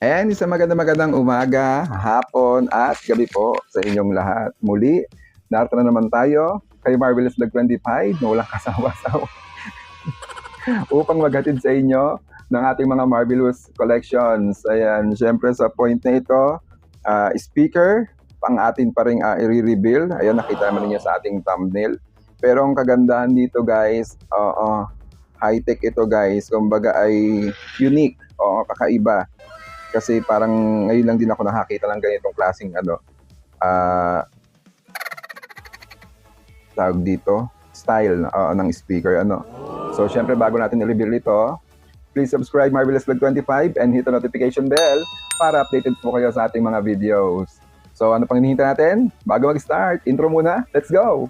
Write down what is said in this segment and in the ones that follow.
And isang magandang umaga, hapon at gabi po sa inyong lahat. Muli, narito na naman tayo kay Marvelous Vlog 25 na walang kasawa-sawa upang maghatid sa inyo ng ating mga Marvelous collections. Ayan, syempre sa point na ito, speaker, pang atin pa rin i-reveal. Ayan, nakita naman niyo sa ating thumbnail. Pero ang kagandahan dito guys, high-tech ito guys, kumbaga ay unique, kakaiba. Kasi parang ngayon lang din ako nakakita ng ganitong klaseng tawag dito, style ng speaker. So, syempre bago natin i-reveal ito, please subscribe Marvelous Vlog 25 and hit the notification bell para updated po kayo sa ating mga videos. So, ano pang hinihintay natin? Bago mag-start, intro muna. Let's go!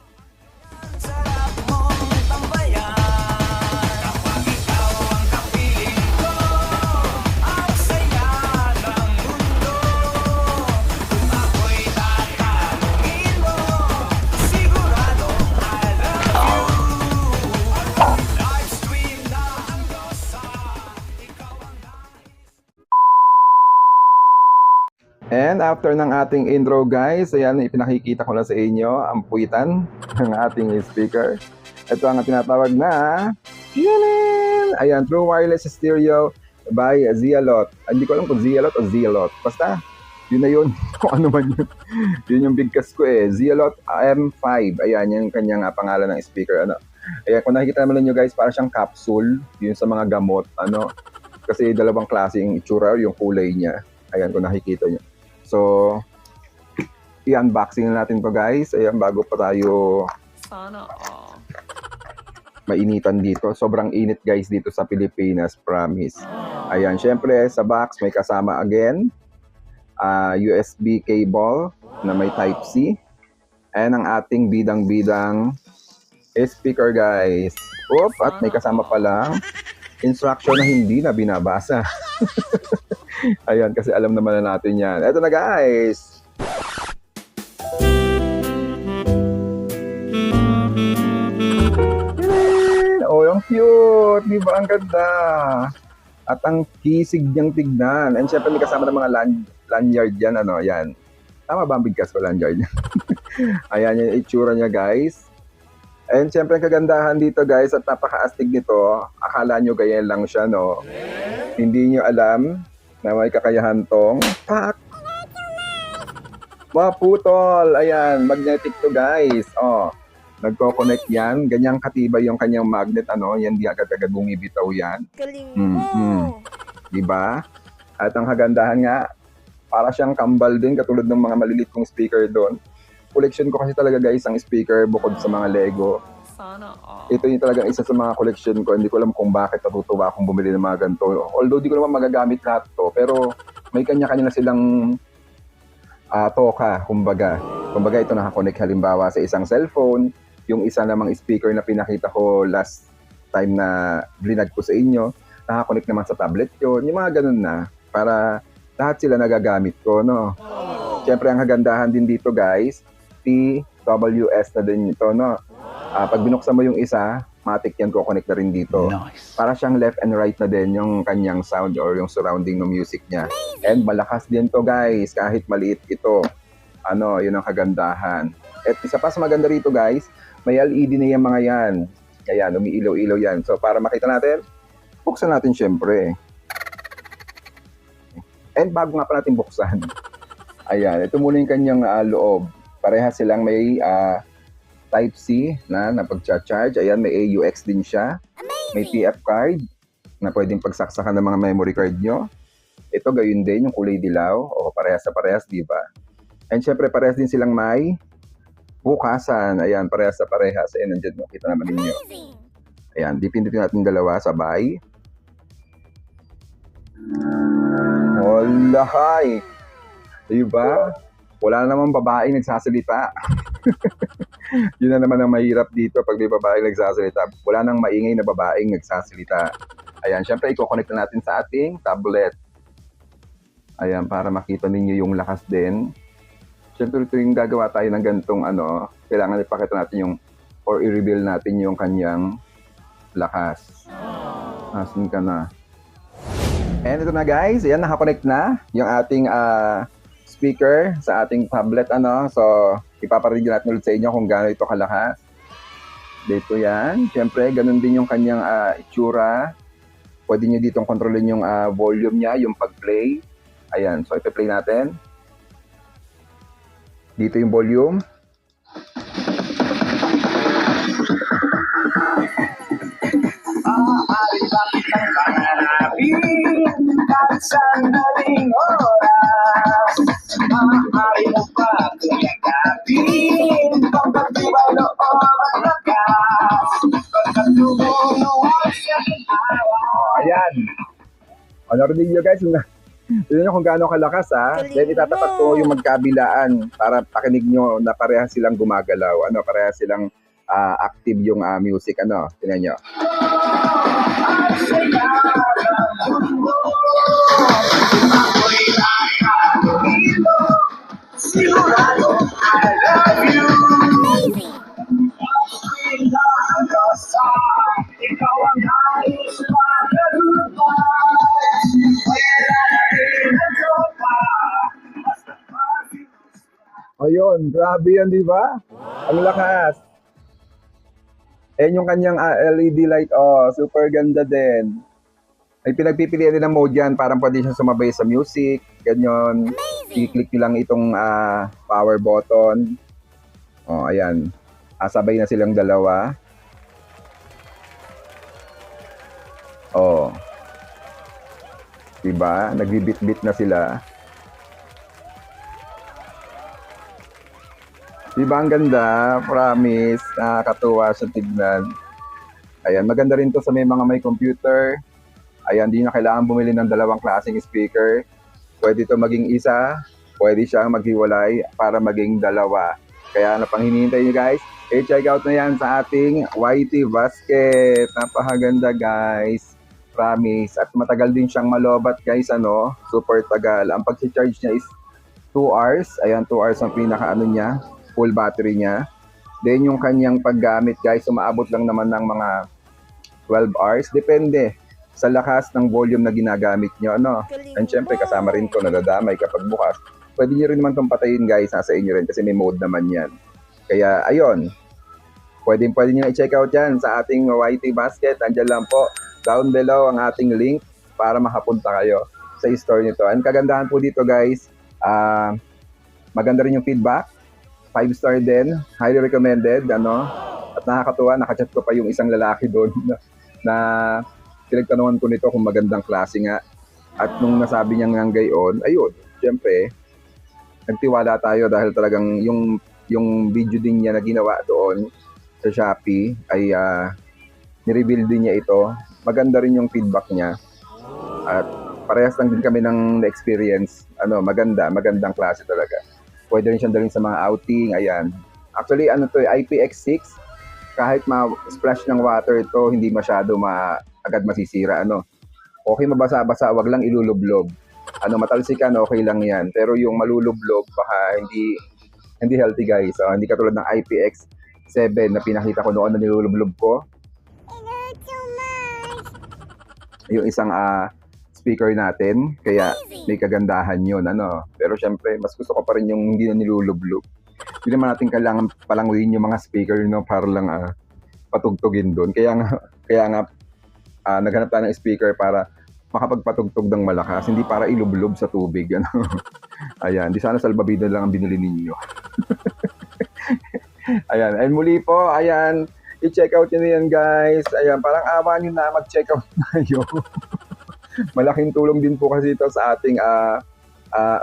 And after ng ating intro guys, ayan, ipinakikita ko na sa inyo ang puwitan ng ating speaker. Ito ang tinatawag na ayan, True Wireless Stereo by Zealot. Hindi ko alam kung Zealot o Zealot. Basta, yun na yun. Kung ano man yun. Yun yung bigkas ko Zealot M5. Ayan, yung kanyang pangalan ng speaker. Ayan, kung nakikita naman ninyo guys, parang siyang capsule. Yun sa mga gamot. Kasi dalawang klaseng itsura, yung kulay niya. Ayan, kung nakikita nyo. So, i-unboxing na natin to guys. Ayan, bago pa tayo sana mainitan dito. Sobrang init guys dito sa Pilipinas, promise. Ayan, syempre sa box may kasama again USB cable na may Type-C. And ang ating bidang-bidang speaker guys. At may kasama palang instruction na hindi na binabasa. Ayan, kasi alam naman na natin yan. Eto na guys! Oh, yung cute! Di ba ang ganda? At ang kisig niyang tignan. And syempre may kasama ng mga lanyard yan. Yan. Tama ba ang bigkas ko lanyard? Ayan yung itsura niya guys. And syempre ang kagandahan dito guys at napaka-astig nito. Akala nyo ganyan lang siya, no? Hindi nyo alam na may kakayahan tong maputol. Ayan, magnetic to guys. Nagko-connect yan. Ganyang katibay yung kanyang magnet. Yan di agad-agad bumibitaw yan. galing mo. Diba? At ang kagandahan nga, para siyang kambal din katulad ng mga malilit kong speaker doon. Collection ko kasi talaga guys ang speaker bukod sa mga Lego. Sana Ito yung talagang isa sa mga collection ko. Hindi ko alam kung bakit natutuwa akong bumili ng mga ganito. Although di ko naman magagamit lahat to, pero may kanya-kanya na silang toka, kumbaga. Kumbaga ito nakakonect halimbawa sa isang cellphone, yung isa namang speaker na pinakita ko last time na vlog ko sa inyo, nakakonect naman sa tablet yun. Yung mga ganun na, para lahat sila nagagamit ko, no? Siyempre ang kagandahan din dito guys, TWS na din ito, no? Pag binuksan mo yung isa, matik yan ko-connect na rin dito. Nice. Para siyang left and right na din yung kanyang sound or yung surrounding ng music niya. And malakas din to guys, kahit maliit ito. Yun ang kagandahan. At isa pa sa maganda rito guys, may LED na yung mga yan. Ayan, umiilaw-ilaw yan. So para makita natin, buksan natin syempre. And bago nga pa natin buksan, ayan, ito muna yung kanyang loob. Parehas silang may Type-C na pag-charge. Ayan, may AUX din siya. May TF card na pwedeng pagsaksakan ng mga memory card nyo. Ito, gayon din, yung kulay dilaw. Parehas sa parehas, di ba? And syempre, parehas din silang may bukasan. Ayan, parehas sa parehas. Ayan, nandiyan mo. Kita naman ninyo. Ayan, dipindutin natin dalawa, sabay. Walahay! Diba? Wala namang babaeng nagsasalita. Yun na naman ang mahirap dito pag may babaeng nagsasalita. Wala nang maingay na babaeng nagsasalita. Ayan, syempre i-connect na natin sa ating tablet. Ayan, para makita ninyo yung lakas din. Syempre ito yung gagawa tayo ng ganitong kailangan ipakita natin yung or i-reveal natin yung kanyang lakas. Asan ka na? And ito na guys, ayan, nakakonect na yung ating speaker sa ating tablet. So, ipaparinig natin ulit sa inyo kung gaano ito kalakas. Dito yan. Siyempre, ganun din yung kanyang itsura. Pwede nyo ditong kontrolin yung volume niya, yung pag-play. Ayan, so ito-play natin. Dito yung volume. Maaari ba kitang pangarapin kahit saan daling oras? Maaari mo ba kuyakapin pagkatibay loob at lakas? Pagkat tumunuan sa awa. Ayan. Narinig nyo guys, tignan nyo kung gaano kalakas Then itatapat ko yung magkabilaan para pakinig nyo na parehas silang gumagalaw. Parehas silang active yung music. Tignan nyo. Ang saya ng mundo, ako'y nakakahilo. Sigurado, I love you. Kailangan ko sa ikaw ang nais magkalupay. Wala na rin ang tropa. Basta Ayun, grabe yan, di ba? Ang lakas. Ayan yung kanyang LED light. Super ganda din. May pinagpipilian din ng mode yan. Parang pwede siya sumabay sa music. Ganyan. I-click nyo lang itong power button. Ayan. Sabay na silang dalawa. Diba? Nagbibit-bit na sila. Diba ang ganda? Promise. Nakakatuwa sa tignan. Ayan, maganda rin to sa may mga may computer. Ayan, di na kailangan bumili ng dalawang klaseng speaker. Pwede to maging isa. Pwede siyang maghiwalay para maging dalawa. Kaya ano pang hinihintay nyo guys? Check out na yan sa ating YT Basket. Napakaganda guys. Promise. At matagal din siyang malobat guys. Super tagal. Ang pag-charge niya is 2 hours. Ayan, 2 hours ang pinaka niya. Full battery niya. Then yung kanyang paggamit guys, umaabot lang naman ng mga 12 hours. Depende sa lakas ng volume na ginagamit nyo. And syempre kasama rin to, nadadamay kapag bukas. Pwede nyo rin naman itong patayin guys, nasa inyo rin kasi may mode naman yan. Kaya ayun, pwede nyo i-check out yan sa ating YT Basket. Andyan lang po, down below ang ating link para makapunta kayo sa store nito. And kagandahan po dito guys, maganda rin yung feedback. 5-star din, highly recommended, At nakakatuwa, nakachat ko pa yung isang lalaki doon na pinagtanungan ko nito kung magandang klase nga. At nung nasabi niya nga gayon, ayun, syempre, nagtiwala tayo dahil talagang yung video din niya na ginawa doon sa Shopee ay nireveal din niya ito. Maganda rin yung feedback niya. At parehas lang din kami ng experience. Magandang klase talaga. Pwede rin siyang dalhin sa mga outing, ayan. Actually, IPX6, kahit ma-splash ng water ito, hindi masyado agad masisira, Okay, mabasa-basa, wag lang ilulublob. Matalsikan, okay lang yan. Pero yung malulublob, baka hindi healthy guys. Hindi katulad ng IPX7 na pinakita ko noon na nilulublob ko. Yung isang speaker natin, kaya may kagandahan yun, Pero syempre, mas gusto ko pa rin yung hindi na nilulublob. Hindi naman natin kailangan palanguin yung mga speaker, para lang patugtugin doon. Kaya nga, naghanap tayo ng speaker para makapagpatugtog ng malakas, hindi para ilublob sa tubig, Ayan, di sana salbabida lang ang binili ninyo. Ayan, and muli po, ayan, i-check out nyo yan guys. Ayan, parang awa nyo na mag-check out tayo. Malaking tulong din po kasi ito sa ating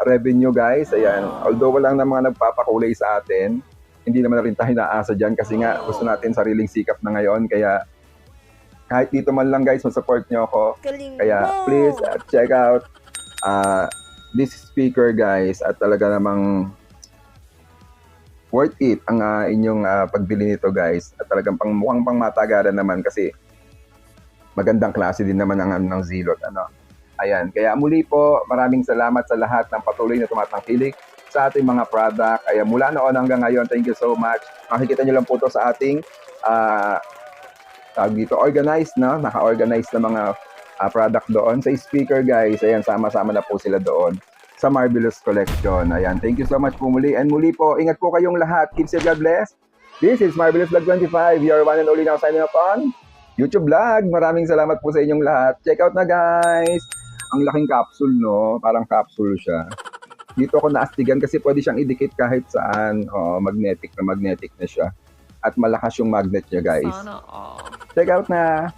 revenue guys. Ayan, although walang na mga nagpapakulay sa atin, hindi naman na rin tayo naasa dyan kasi nga gusto natin sariling sikap na ngayon. Kaya kahit dito man lang guys, support nyo ako. Kaya please check out this speaker guys, at talaga namang worth it ang inyong pagbili nito guys. At talagang mukhang pang matagaran naman kasi magandang klase din naman ng Zilot. Ayan, kaya muli po, maraming salamat sa lahat ng patuloy na tumatangkilik sa ating mga product. Ayan, mula noon hanggang ngayon, thank you so much. Makikita nyo lang po ito sa ating tawag dito, organized, naka-organized na mga product doon. Sa speaker guys, ayan, sama-sama na po sila doon sa Marvelous Collection. Ayan, thank you so much po muli. And muli po, ingat po kayong lahat. Keep safe, God bless. This is Marvelous Vlog 25, your one and only now signing up on YouTube Vlog. Maraming salamat po sa inyong lahat. Check out na guys. Ang laking capsule, no? Parang capsule siya. Dito ako naastigan kasi pwede siyang idikit kahit saan. Magnetic na siya. At malakas yung magnet niya guys. Sana all. Check out na.